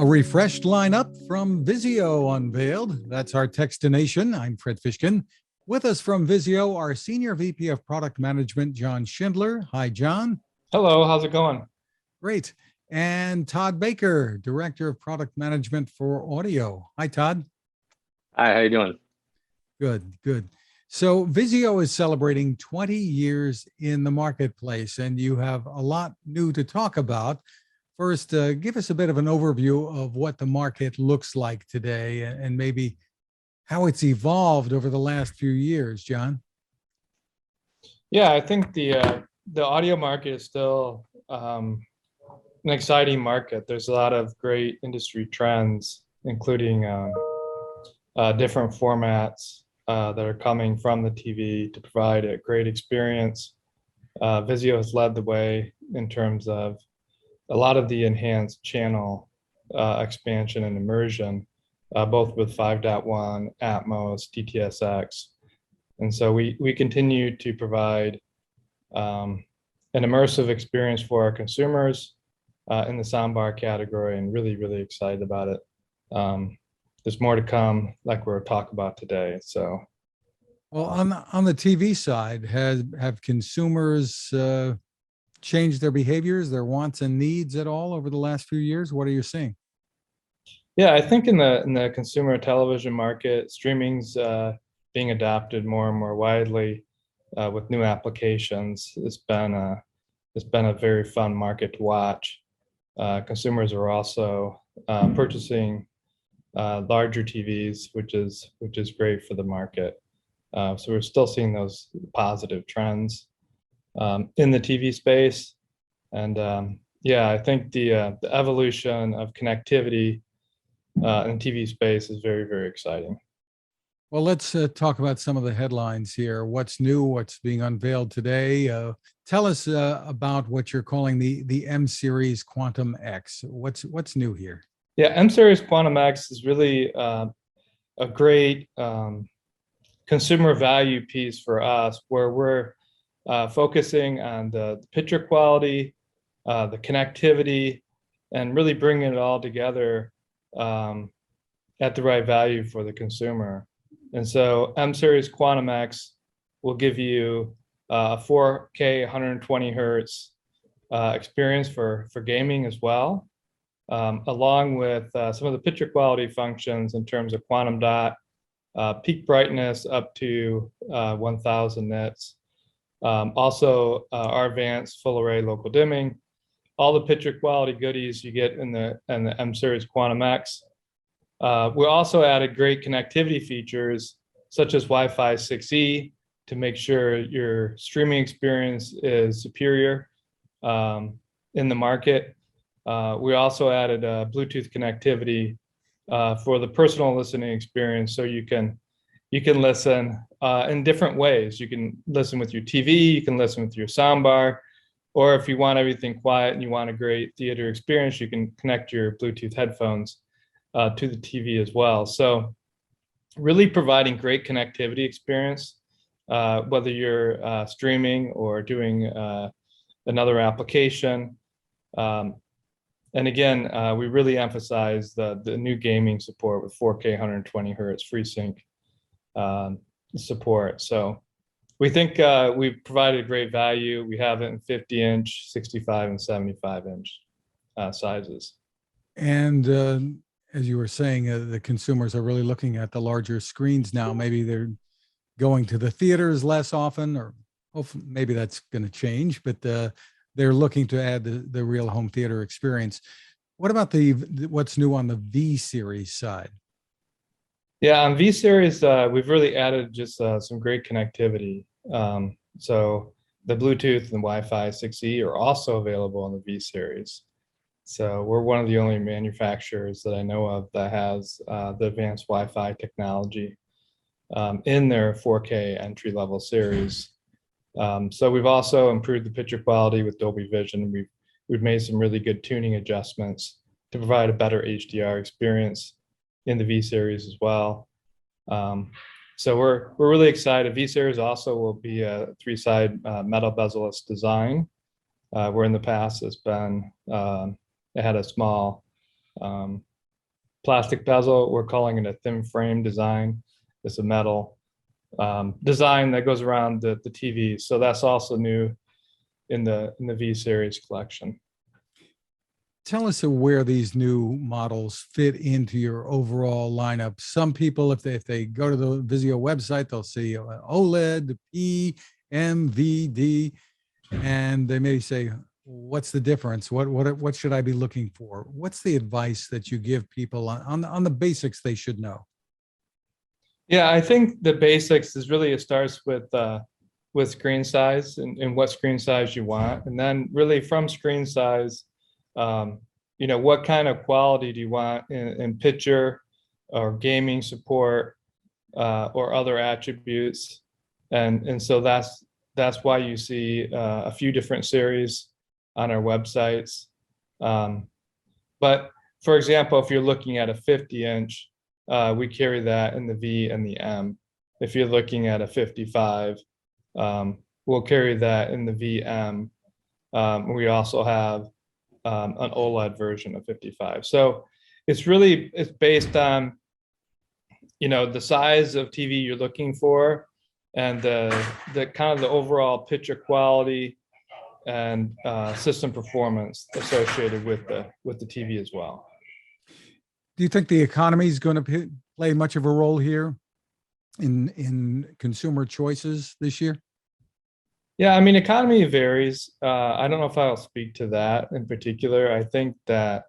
A refreshed lineup from Vizio unveiled. That's our Techstination. I'm Fred Fishkin. With us from Vizio, our Senior VP of Product Management, John Schindler. Hi, John. Hello, how's it going? Great. And Todd Baker, Director of Product Management for Audio. Hi, Todd. Hi, how you doing? Good, good. So Vizio is celebrating 20 years in the marketplace, and you have a lot new to talk about. First, give us a bit of an overview of what the market looks like today and maybe how it's evolved over the last few years, John. Yeah, I think the audio market is still an exciting market. There's a lot of great industry trends, including different formats that are coming from the TV to provide a great experience. Vizio has led the way in terms of a lot of the enhanced channel expansion and immersion, both with 5.1, Atmos, DTSX. And so we continue to provide an immersive experience for our consumers in the soundbar category, and really excited about it. There's more to come, like we're talking about today. So, well, on the TV side, have consumers changed their behaviors, their wants and needs at all over the last few years? What are you seeing? Yeah, I think in the consumer television market, streaming's being adopted more and more widely with new applications. It's been a very fun market to watch. Consumers are also purchasing larger TVs, which is great for the market. So we're still seeing those positive trends in the TV space. And yeah, I think the evolution of connectivity in the TV space is very exciting. Well, let's talk about some of the headlines here. What's new? What's being unveiled today? Tell us about what you're calling the M-Series Quantum X. What's new here? Yeah, M-Series Quantum X is really a great consumer value piece for us, where we're focusing on the picture quality, the connectivity, and really bringing it all together at the right value for the consumer. And so M-Series Quantum X will give you a 4K 120 hertz experience for gaming as well, along with some of the picture quality functions in terms of quantum dot, peak brightness up to 1000 nits. Also, our advanced full array local dimming, all the picture quality goodies you get in the M-Series Quantum X. We also added great connectivity features such as Wi-Fi 6E to make sure your streaming experience is superior in the market. We also added Bluetooth connectivity for the personal listening experience, so you can listen in different ways. You can listen with your TV, you can listen with your soundbar, or if you want everything quiet and you want a great theater experience, you can connect your Bluetooth headphones to the TV as well. So really providing great connectivity experience, whether you're streaming or doing another application. And again, we really emphasize the new gaming support with 4K 120 hertz FreeSync support. So we think we've provided great value. We have it in 50-inch, 65 and 75-inch sizes. And as you were saying, the consumers are really looking at the larger screens now. Maybe they're going to the theaters less often, or hopefully maybe that's going to change, but they're looking to add the real home theater experience. What about what's new on the V-Series side? Yeah, on V-Series, we've really added just some great connectivity. So the Bluetooth and Wi-Fi 6E are also available on the V-Series. So we're one of the only manufacturers that I know of that has the advanced Wi-Fi technology in their 4K entry-level series. So we've also improved the picture quality with Dolby Vision. We've made some really good tuning adjustments to provide a better HDR experience in the V-Series as well. So we're really excited. V-Series also will be a 3-side metal bezel-less design, where in the past it's been it had a small plastic bezel. We're calling it a thin frame design. It's a metal design that goes around the TV. So that's also new in the V-Series collection. Tell us where these new models fit into your overall lineup. Some people, if they go to the Vizio website, they'll see OLED, P, M, V, D, and they may say, "What's the difference? What should I be looking for?" What's the advice that you give people on the basics they should know? Yeah, I think the basics is really, it starts with screen size and what screen size you want, and then really from screen size, what kind of quality do you want in picture or gaming support or other attributes, and so that's why you see a few different series on our websites. But for example, if you're looking at a 50-inch, we carry that in the V and the M. If you're looking at a 55, we'll carry that in the VM. We also have an OLED version of 55. So it's based on, the size of TV you're looking for, and the kind of the overall picture quality and system performance associated with the TV as well. Do you think the economy is going to play much of a role here in consumer choices this year? Yeah, I mean, economy varies. I don't know if I'll speak to that in particular. I think that,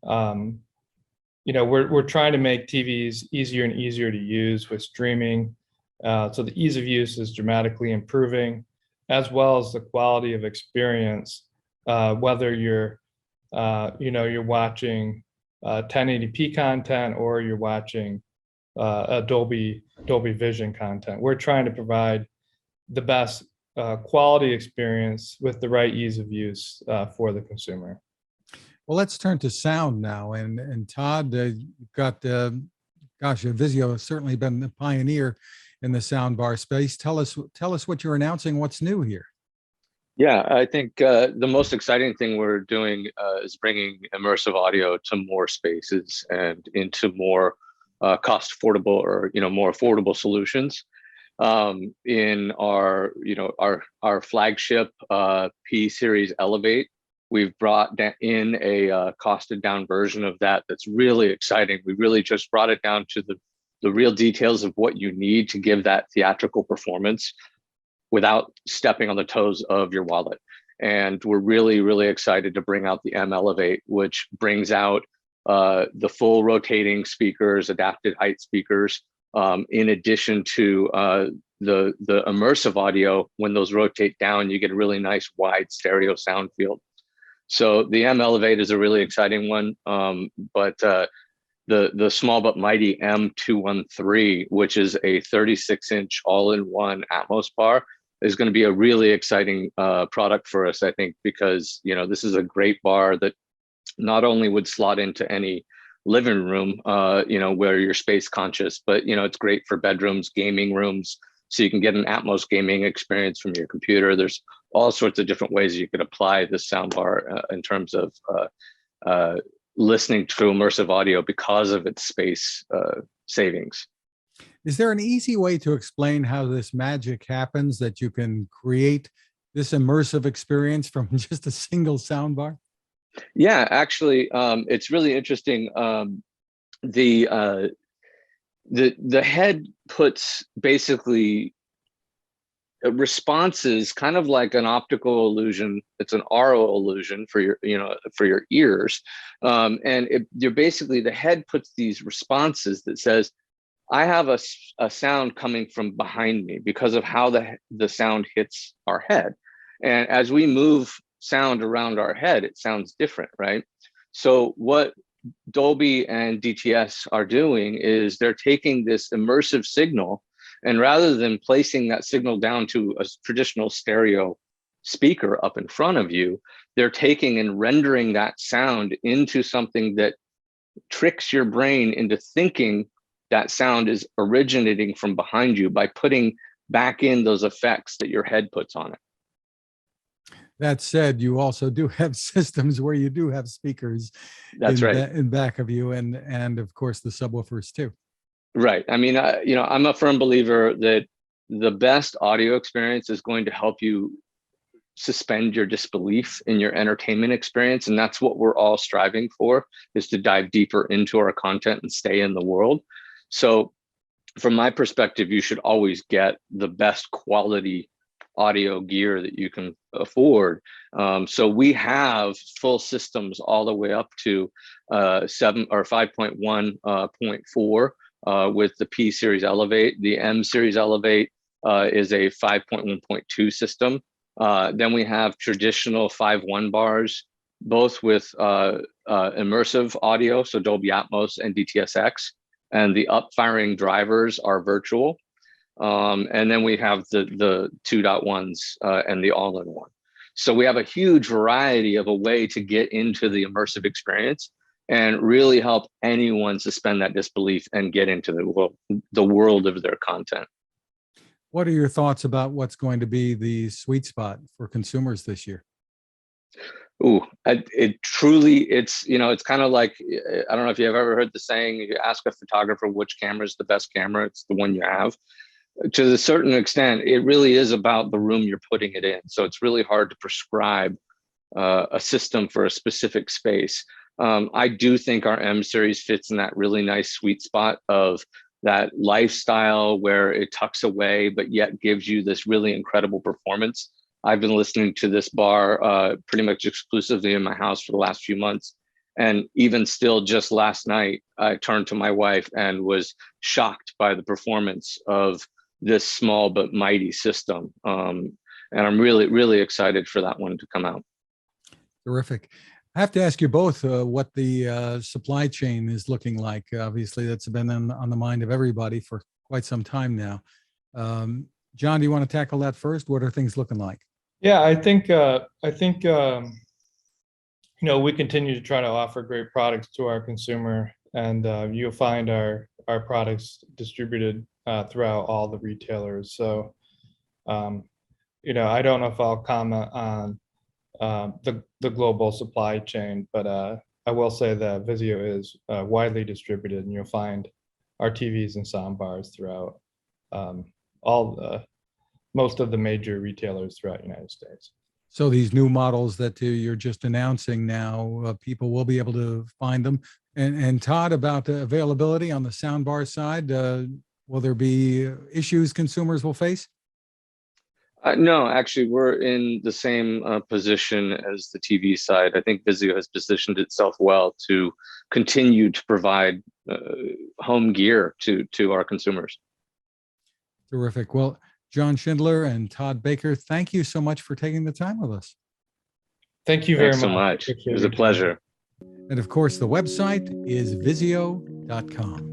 we're trying to make TVs easier and easier to use with streaming. So the ease of use is dramatically improving, as well as the quality of experience, whether you're watching 1080p content or you're watching Dolby Vision content. We're trying to provide the best quality experience with the right ease of use for the consumer. Well, let's turn to sound now. And Todd, you've got, Vizio has certainly been the pioneer in the soundbar space. Tell us what you're announcing. What's new here? Yeah, I think the most exciting thing we're doing is bringing immersive audio to more spaces and into more cost affordable or more affordable solutions. In our flagship P-Series Elevate, we've brought in a costed down version of that that's really exciting. We really just brought it down to the real details of what you need to give that theatrical performance without stepping on the toes of your wallet. And we're really, really excited to bring out the M-Elevate, which brings out the full rotating speakers, adapted height speakers, in addition to the immersive audio. When those rotate down, you get a really nice wide stereo sound field. So the M-Elevate is a really exciting one, but the small but mighty M213, which is a 36-inch all-in-one Atmos bar, is going to be a really exciting product for us, I think, because this is a great bar that not only would slot into any living room, where you're space conscious, but it's great for bedrooms, gaming rooms, so you can get an Atmos gaming experience from your computer. There's all sorts of different ways you could apply this soundbar in terms of listening to immersive audio because of its space savings. Is there an easy way to explain how this magic happens, that you can create this immersive experience from just a single soundbar? Yeah, actually, it's really interesting. The head puts basically responses, kind of like an optical illusion. It's an RO illusion for your ears, and you're basically, the head puts these responses that says, I have a sound coming from behind me because of how the sound hits our head. And as we move sound around our head, it sounds different, right? So what Dolby and DTS are doing is they're taking this immersive signal, and rather than placing that signal down to a traditional stereo speaker up in front of you, they're taking and rendering that sound into something that tricks your brain into thinking that sound is originating from behind you by putting back in those effects that your head puts on it. That said, you also do have systems where you do have speakers That's right. in back of you, and of course the subwoofers too. Right. I mean, I'm a firm believer that the best audio experience is going to help you suspend your disbelief in your entertainment experience. And that's what we're all striving for, is to dive deeper into our content and stay in the world. So from my perspective, you should always get the best quality audio gear that you can afford. So we have full systems all the way up to 7 or 5.1.4 with the P-Series Elevate. The M-Series Elevate is a 5.1.2 system. Then we have traditional 5.1 bars, both with immersive audio, so Dolby Atmos and DTSX, and the up-firing drivers are virtual. And then we have the 2.1s and the all-in-one. So we have a huge variety of a way to get into the immersive experience and really help anyone suspend that disbelief and get into the world of their content. What are your thoughts about what's going to be the sweet spot for consumers this year? Ooh, it's kind of like, I don't know if you've ever heard the saying, you ask a photographer which camera is the best camera, it's the one you have. To a certain extent, it really is about the room you're putting it in. So it's really hard to prescribe a system for a specific space. I do think our M-Series fits in that really nice sweet spot of that lifestyle where it tucks away, but yet gives you this really incredible performance. I've been listening to this bar pretty much exclusively in my house for the last few months. And even still, just last night, I turned to my wife and was shocked by the performance of this small but mighty system. And I'm really, really excited for that one to come out. Terrific. I have to ask you both what the supply chain is looking like. Obviously, that's been on the mind of everybody for quite some time now. John, do you want to tackle that first? What are things looking like? Yeah, I think we continue to try to offer great products to our consumer, and you'll find our products distributed throughout all the retailers. So, I don't know if I'll comment on the global supply chain, but I will say that Vizio is widely distributed, and you'll find our TVs and soundbars throughout most of the major retailers throughout the United States. So these new models that you're just announcing now, people will be able to find them. And Todd, about the availability on the soundbar side, will there be issues consumers will face? No, actually, we're in the same position as the TV side. I think Vizio has positioned itself well to continue to provide home gear to our consumers. Terrific. Well, John Schindler and Todd Baker, thank you so much for taking the time with us. Thank you very much. Thanks so much. It was a pleasure. And of course, the website is vizio.com.